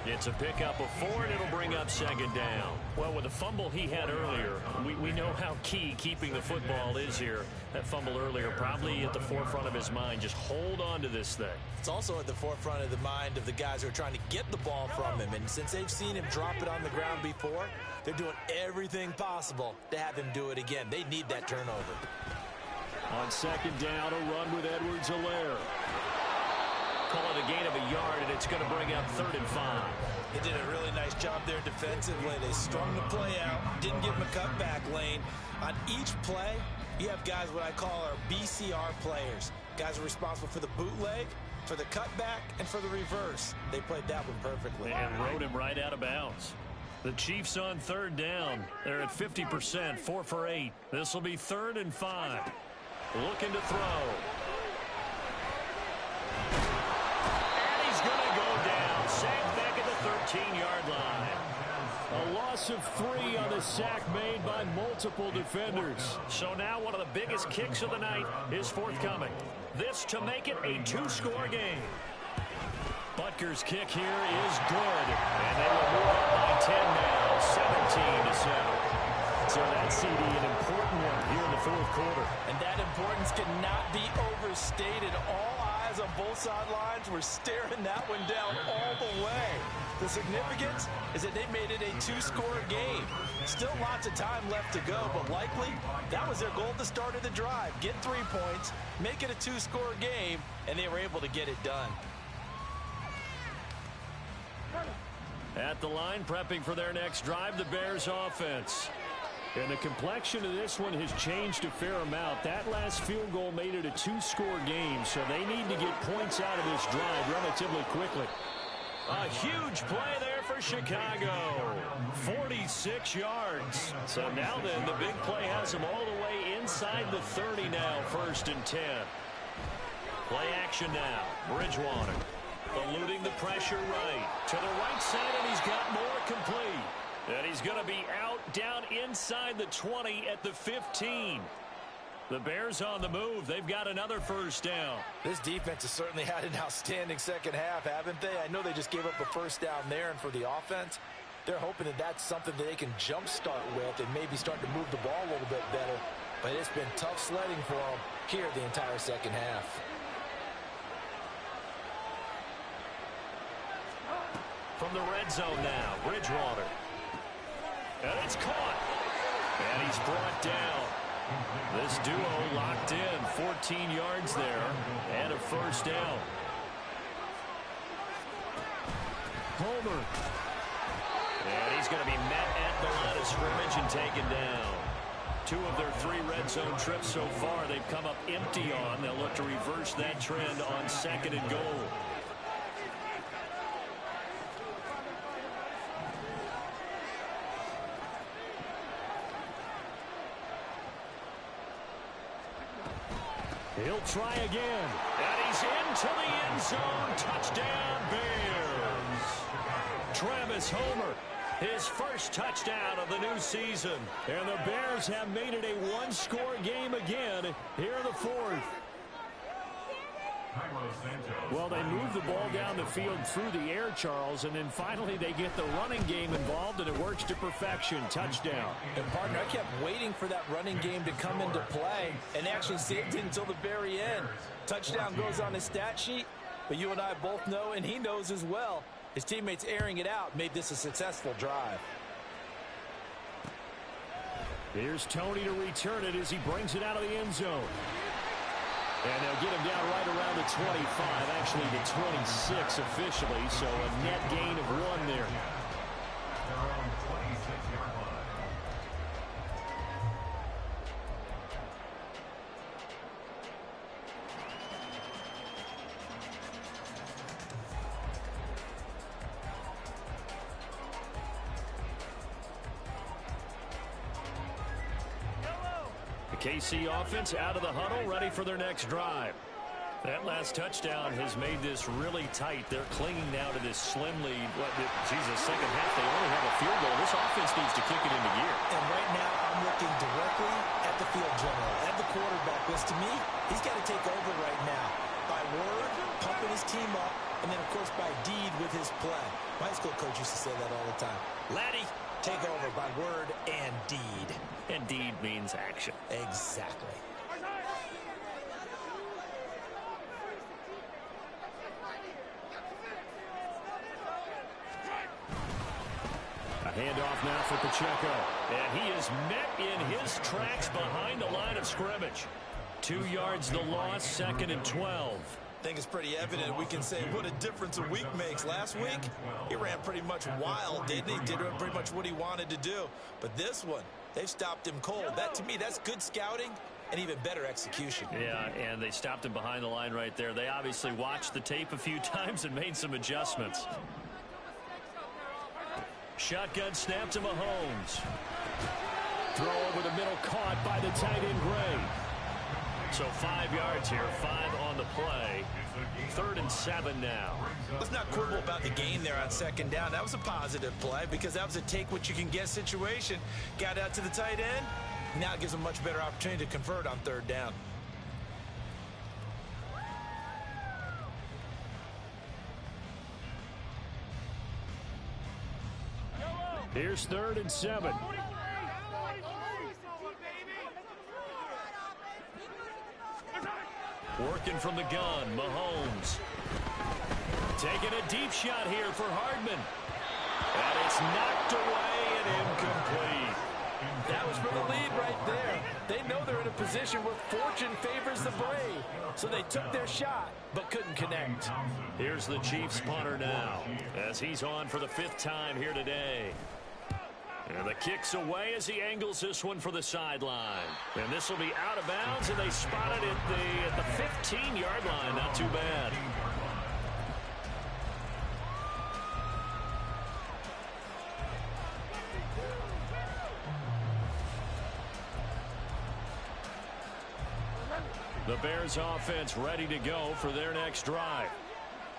It's a pickup of 4, and it'll bring up 2nd down. Well, with the fumble he had earlier, we know how key keeping the football is here. That fumble earlier probably at the forefront of his mind. Just hold on to this thing. It's also at the forefront of the mind of the guys who are trying to get the ball from him. And since they've seen him drop it on the ground before, they're doing everything possible to have him do it again. They need that turnover. On 2nd down, a run with Edwards-Helaire. Call it a gain of a yard, and it's going to bring up 3rd and 5. They did a really nice job there defensively. They strung the play out, didn't give him a cutback lane. On each play, you have guys what I call our BCR players. Guys are responsible for the bootleg, for the cutback, and for the reverse. They played that one perfectly. And rode him right out of bounds. The Chiefs on 3rd down. They're at 50%, 4 for 8. This will be 3rd and 5. Looking to throw. And he's going to go down. Sacked back at the 13-yard line. A loss of 3 on the sack made by multiple defenders. So now one of the biggest kicks of the night is forthcoming. This to make it a 2-score game. Butker's kick here is good. And they will move up by 10 now, 17-7. So that CD, an important one here in the 4th quarter. And that importance cannot be overstated. All eyes on both sidelines were staring that one down all the way. The significance is that they made it a 2-score game. Still lots of time left to go, but likely that was their goal at the start of the drive. Get 3 points, make it a 2-score game, and they were able to get it done. At the line, prepping for their next drive, the Bears offense. And the complexion of this one has changed a fair amount. That last field goal made it a 2-score game, so they need to get points out of this drive relatively quickly. A huge play there for Chicago. 46 yards. So now then, the big play has them all the way inside the 30 now, 1st and 10. Play action now. Bridgewater eluding the pressure right. To the right side, and he's got more complete. And he's going to be out down inside the 20 at the 15. The Bears on the move. They've got another 1st down. This defense has certainly had an outstanding second half, haven't they? I know they just gave up a 1st down there, and for the offense, they're hoping that that's something that they can jumpstart with and maybe start to move the ball a little bit better. But it's been tough sledding for them here the entire second half. From the red zone now, Bridgewater. And it's caught. And he's brought down. This duo locked in. 14 yards there. And a 1st down. Homer. And he's going to be met at the line of scrimmage and taken down. 2 of their 3 red zone trips so far they've come up empty on. They'll look to reverse that trend on 2nd and goal. He'll try again. And he he's into the end zone. Touchdown, Bears. Travis Homer, his first touchdown of the new season. And the Bears have made it a one-score game again here in the fourth. Well, they move the ball down the field through the air, Charles, and then finally they get the running game involved, and it works to perfection. Touchdown. And, partner, I kept waiting for that running game to come into play and actually saved it until the very end. Touchdown goes on his stat sheet, but you and I both know, and he knows as well, his teammates airing it out made this a successful drive. Here's Tony to return it as he brings it out of the end zone. And they'll get him down right around the 25, actually the 26 officially, so a net gain of 1 there. Their own 26-yard line. KC offense out of the huddle, ready for their next drive. That last touchdown has made this really tight. They're clinging now to this slim lead. Second half, they only have a field goal. This offense needs to kick it into gear. And right now, I'm looking directly at the field general, at the quarterback, because to me, he's got to take over right now. By word, pumping his team up, and then, of course, by deed with his play. My high school coach used to say that all the time. Laddie, take over by word and deed. And deed means action. Exactly. A handoff now for Pacheco. And he is met in his tracks behind the line of scrimmage. 2 yards the loss, 2nd and 12. I think it's pretty evident. We can say what a difference a week makes. Last week, he ran pretty much wild, didn't he? Did pretty much what he wanted to do. But this one, they've stopped him cold. That, to me, that's good scouting and even better execution. Yeah, and they stopped him behind the line right there. They obviously watched the tape a few times and made some adjustments. Shotgun snap to Mahomes. Throw over the middle, caught by the tight end Gray. So 5 yards here, 5 on the play. 3rd and 7 now. Let's not quibble about the gain there on 2nd down. That was a positive play because that was a take-what-you-can-get situation. Got out to the tight end. Now it gives them a much better opportunity to convert on 3rd down. Here's 3rd and 7. Working from the gun, Mahomes. Taking a deep shot here for Hardman. And it's knocked away and incomplete. That was for the lead right there. They know they're in a position where fortune favors the brave. So they took their shot, but couldn't connect. Here's the Chiefs punter now, as he's on for the 5th time here today. And the kick's away as he angles this one for the sideline. And this will be out of bounds, and they spot it at the 15-yard line. Not too bad. The Bears offense ready to go for their next drive.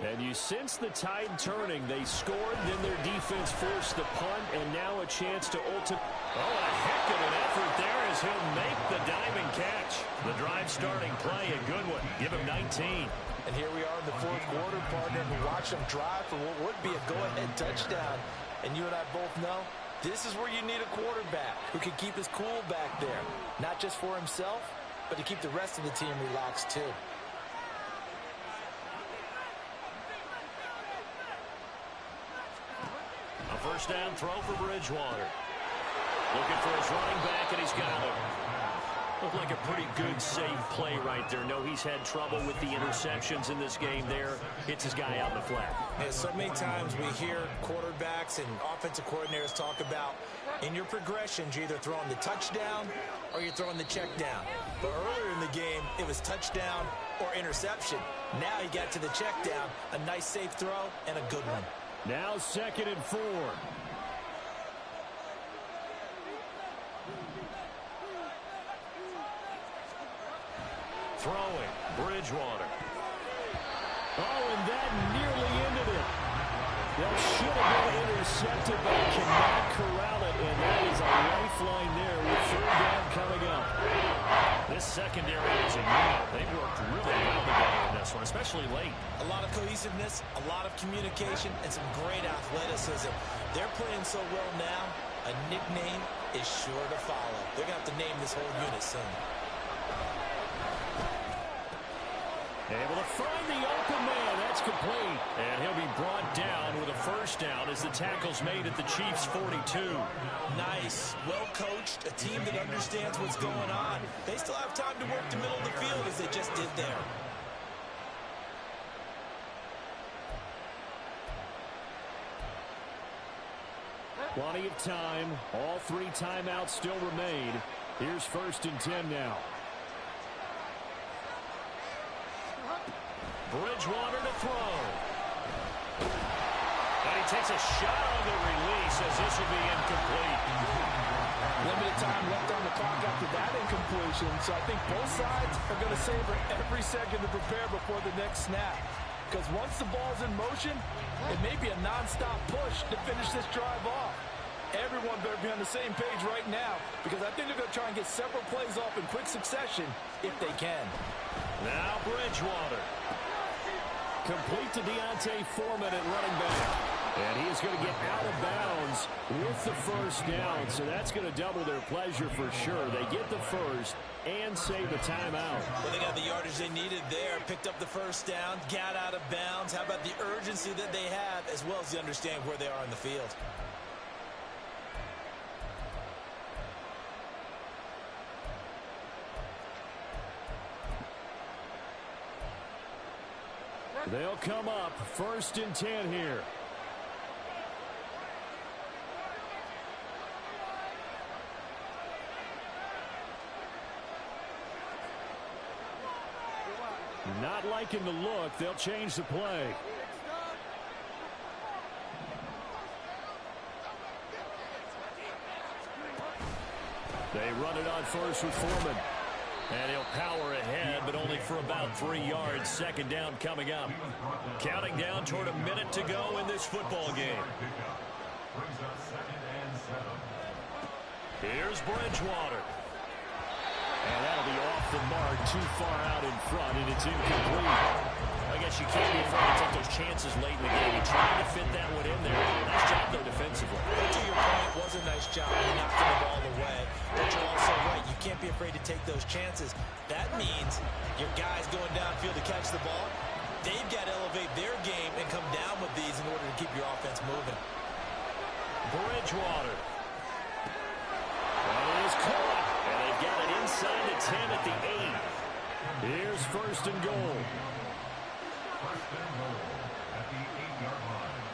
And you sense the tide turning. They scored, then their defense forced the punt, and now a chance to ultimate. Oh, a heck of an effort there as he'll make the diving catch. The drive starting play, a good one. Give him 19. And here we are in the 4th quarter, partner, and watch them drive for what would be a go-ahead touchdown. And you and I both know this is where you need a quarterback who can keep his cool back there. Not just for himself, but to keep the rest of the team relaxed too. A first down throw for Bridgewater. Looking for his running back, and he's got him. Looked like a pretty good, safe play right there. No, he's had trouble with the interceptions in this game there. Hits his guy out in the flat. Yeah, so many times we hear quarterbacks and offensive coordinators talk about in your progressions, you're either throwing the touchdown or you're throwing the check down. But earlier in the game, it was touchdown or interception. Now he got to the check down, a nice safe throw, and a good one. Now 2nd and 4. Throwing, Bridgewater. Oh, and that nearly ended it. That should have been intercepted, but cannot corral it, and that is a lifeline there with third down coming up. This secondary is a unit. They worked really well together in this one, especially late. A lot of cohesiveness, a lot of communication, and some great athleticism. They're playing so well now, a nickname is sure to follow. They're going to have to name this whole unit soon. Able to find the open man. That's complete. And he'll be brought down with a first down as the tackle's made at the Chiefs' 42. Nice. Well coached. A team that understands what's going on. They still have time to work the middle of the field as they just did there. Plenty of time. All 3 timeouts still remain. Here's 1st and 10 now. Bridgewater to throw. And he takes a shot on the release as this will be incomplete. Limited time left on the clock after that incompletion, so I think both sides are going to savor every second to prepare before the next snap. Because once the ball's in motion, it may be a nonstop push to finish this drive off. Everyone better be on the same page right now, because I think they're going to try and get several plays off in quick succession if they can. Now Bridgewater. Complete to Deontay Foreman at running back. And he is going to get out of bounds with the first down. So that's going to double their pleasure for sure. They get the first and save a timeout. Well, they got the yardage they needed there. Picked up the first down, got out of bounds. How about the urgency that they have, as well as the understanding where they are in the field? They'll come up 1st and 10 here. Not liking the look. They'll change the play. They run it on first with Foreman. And he'll power ahead, but only for about 3 yards. 2nd down coming up. Counting down toward a minute to go in this football game. Here's Bridgewater. And that'll be off the mark, too far out in front, and it's incomplete. I guess you can't be afraid to take those chances late in the game. He tried to fit that one in there. Nice job, though, defensively. But to your point, it was a nice job. He knocked the ball away. But you're also right. You can't be afraid to take those chances. That means your guys going downfield to catch the ball, they've got to elevate their game and come down with these in order to keep your offense moving. Bridgewater. That is caught. And they've got it inside the 10 at the 8. Here's 1st and goal. 1st and goal at the 8-yard line.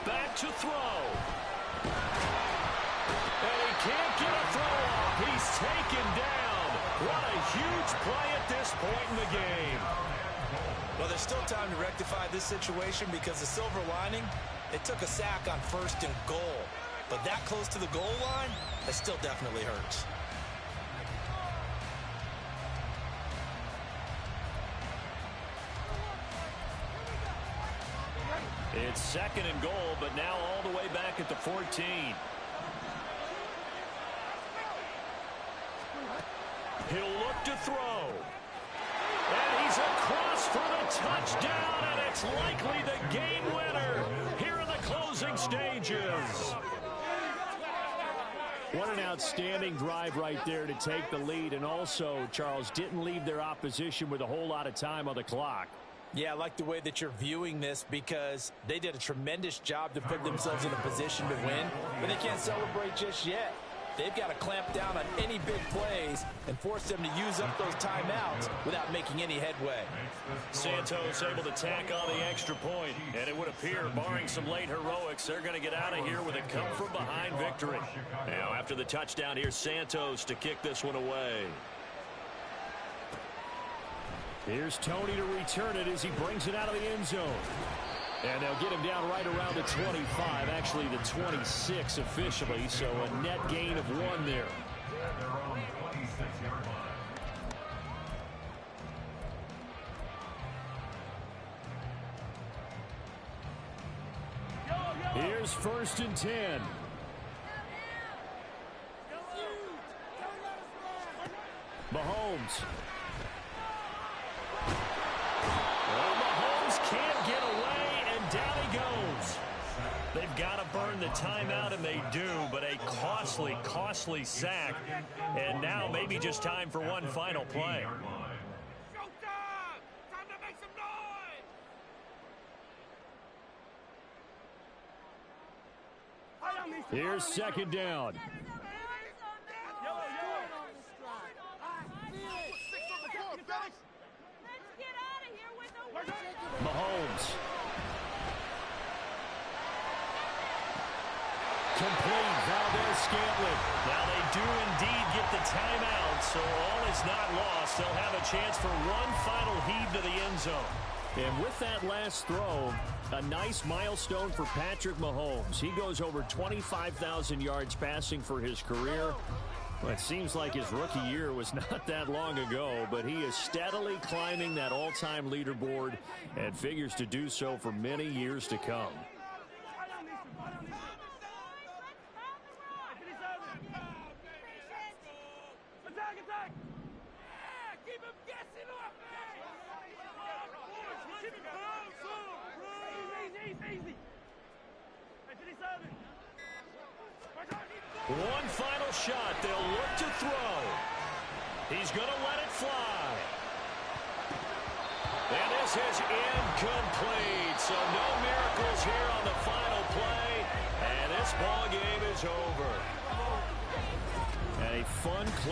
Back to throw. And he can't get a throw off. He's taken down. What a huge play at this point in the game. Well, there's still time to rectify this situation because the silver lining, it took a sack on 1st and goal. But that close to the goal line, that still definitely hurts. It's 2nd and goal, but now all the way back at the 14. He'll look to throw. And he's across for the touchdown, and it's likely the game winner here in the closing stages. What an outstanding drive right there to take the lead, and also, Charles, didn't leave their opposition with a whole lot of time on the clock. Yeah, I like the way that you're viewing this because they did a tremendous job to put themselves in a position to win, but they can't celebrate just yet. They've got to clamp down on any big plays and force them to use up those timeouts without making any headway. Santos able to tack on the extra point, and it would appear, barring some late heroics, they're going to get out of here with a come-from-behind victory. Now, after the touchdown, here's Santos to kick this one away. Here's Tony to return it as he brings it out of the end zone. And they'll get him down right around the 25, actually the 26 officially, so a net gain of 1 there. They're on the 26-yard line. Here's 1st and 10. Mahomes. Well, Mahomes can't get away, and down he goes. They've got to burn the timeout, and they do, but a costly, costly sack. And now maybe just time for one final play. Here's 2nd down. Mahomes. Complete. Valdez-Scantling. Now they do indeed get the timeout, so all is not lost. They'll have a chance for one final heave to the end zone. And with that last throw, a nice milestone for Patrick Mahomes. He goes over 25,000 yards passing for his career. Well, it seems like his rookie year was not that long ago, but he is steadily climbing that all-time leaderboard and figures to do so for many years to come. One final shot. They'll look to throw. He's going to let it fly. And this is incomplete. So no miracles here on the final play. And this ball game is over. And a fun close.